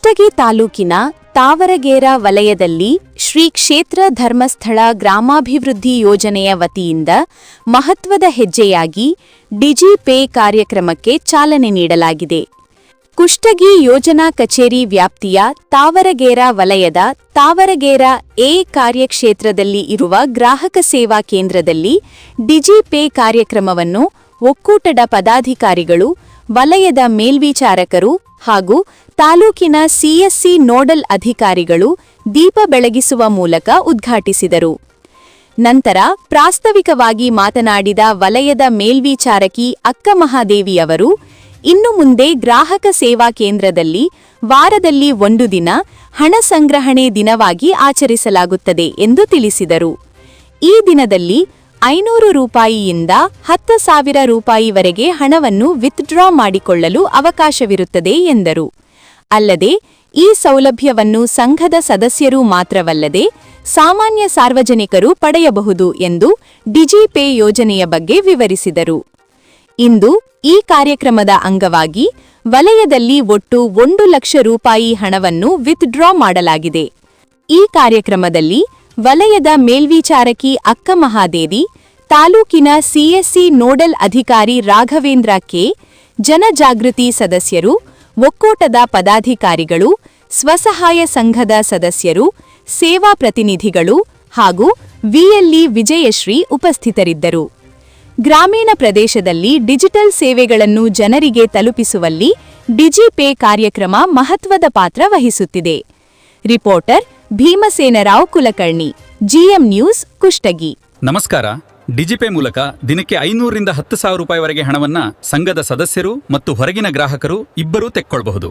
ಕುಷ್ಟಗಿ ತಾಲೂಕಿನ ತಾವರಗೇರ ವಲಯದಲ್ಲಿ ಶ್ರೀ ಕ್ಷೇತ್ರ ಧರ್ಮಸ್ಥಳ ಗ್ರಾಮಾಭಿವೃದ್ಧಿ ಯೋಜನೆಯ ವತಿಯಿಂದ ಮಹತ್ವದ ಹೆಜ್ಜೆಯಾಗಿ ಡಿಜಿಪೇ ಕಾರ್ಯಕ್ರಮಕ್ಕೆ ಚಾಲನೆ ನೀಡಲಾಗಿದೆ. ಕುಷ್ಟಗಿ ಯೋಜನಾ ಕಚೇರಿ ವ್ಯಾಪ್ತಿಯ ತಾವರಗೇರ ವಲಯದ ತಾವರಗೇರ ಎ ಕಾರ್ಯಕ್ಷೇತ್ರದಲ್ಲಿ ಇರುವ ಗ್ರಾಹಕ ಸೇವಾ ಕೇಂದ್ರದಲ್ಲಿ ಡಿಜಿಪೇ ಕಾರ್ಯಕ್ರಮವನ್ನು ಒಕ್ಕೂಟದ ಪದಾಧಿಕಾರಿಗಳು, ವಲಯದ ಮೇಲ್ವಿಚಾರಕರು ಹಾಗೂ ತಾಲೂಕಿನ ಸಿಎಸ್ಸಿ ನೋಡಲ್ ಅಧಿಕಾರಿಗಳು ದೀಪ ಬೆಳಗಿಸುವ ಮೂಲಕ ಉದ್ಘಾಟಿಸಿದರು. ನಂತರ ಪ್ರಾಸ್ತಾವಿಕವಾಗಿ ಮಾತನಾಡಿದ ವಲಯದ ಮೇಲ್ವಿಚಾರಕಿ ಅಕ್ಕಮಹಾದೇವಿಯವರು, ಇನ್ನು ಮುಂದೆ ಗ್ರಾಹಕ ಸೇವಾ ಕೇಂದ್ರದಲ್ಲಿ ವಾರದಲ್ಲಿ 1 ದಿನ ಹಣ ಸಂಗ್ರಹಣೆ ದಿನವಾಗಿ ಆಚರಿಸಲಾಗುತ್ತದೆ ಎಂದು ತಿಳಿಸಿದರು. ಈ ದಿನದಲ್ಲಿ 500 ರೂಪಾಯಿಯಿಂದ 10,000 ರೂಪಾಯಿವರೆಗೆ ಹಣವನ್ನು ವಿತ್ಡ್ರಾ ಮಾಡಿಕೊಳ್ಳಲು ಅವಕಾಶವಿರುತ್ತದೆ ಎಂದರು. ಅಲ್ಲದೆ ಈ ಸೌಲಭ್ಯವನ್ನು ಸಂಘದ ಸದಸ್ಯರು ಮಾತ್ರವಲ್ಲದೆ ಸಾಮಾನ್ಯ ಸಾರ್ವಜನಿಕರು ಪಡೆಯಬಹುದು ಎಂದು ಡಿಜಿಪೇ ಯೋಜನೆಯ ಬಗ್ಗೆ ವಿವರಿಸಿದರು. ಇಂದು ಈ ಕಾರ್ಯಕ್ರಮದ ಅಂಗವಾಗಿ ವಲಯದಲ್ಲಿ ಒಟ್ಟು 1 ಲಕ್ಷ ರೂಪಾಯಿ ಹಣವನ್ನು ವಿತ್ಡ್ರಾ ಮಾಡಲಾಗಿದೆ. ಈ ಕಾರ್ಯಕ್ರಮದಲ್ಲಿ ವಲಯದ ಮೇಲ್ವಿಚಾರಕಿ ಅಕ್ಕಮಹಾದೇವಿ, ತಾಲೂಕಿನ ಸಿಎಸ್ಸಿ ನೋಡಲ್ ಅಧಿಕಾರಿ ರಾಘವೇಂದ್ರ ಕೆ, ಜನಜಾಗೃತಿ ಸದಸ್ಯರು, ಒಕ್ಕೂಟದ ಪದಾಧಿಕಾರಿಗಳು, ಸ್ವಸಹಾಯ ಸಂಘದ ಸದಸ್ಯರು, ಸೇವಾ ಪ್ರತಿನಿಧಿಗಳು ಹಾಗೂ ವಿಎಲ್ಇ ವಿಜಯಶ್ರೀ ಉಪಸ್ಥಿತರಿದ್ದರು. ಗ್ರಾಮೀಣ ಪ್ರದೇಶದಲ್ಲಿ ಡಿಜಿಟಲ್ ಸೇವೆಗಳನ್ನು ಜನರಿಗೆ ತಲುಪಿಸುವಲ್ಲಿ ಡಿಜಿಪೇ ಕಾರ್ಯಕ್ರಮ ಮಹತ್ವದ ಪಾತ್ರ ವಹಿಸುತ್ತಿದೆ. Reporter Bhimasenarao Kulkarni, GM news, Kushtagi. ನಮಸ್ಕಾರ. ಡಿಜಿಪೇ ಮೂಲಕ ದಿನಕ್ಕೆ 500 ರಿಂದ 10,000 ರೂಪಾಯಿವರೆಗೆ ಹಣವನ್ನ ಸಂಘದ ಸದಸ್ಯರು ಮತ್ತು ಹೊರಗಿನ ಗ್ರಾಹಕರು ಇಬ್ಬರೂ ತೆಕ್ಕೊಳ್ಬಹುದು.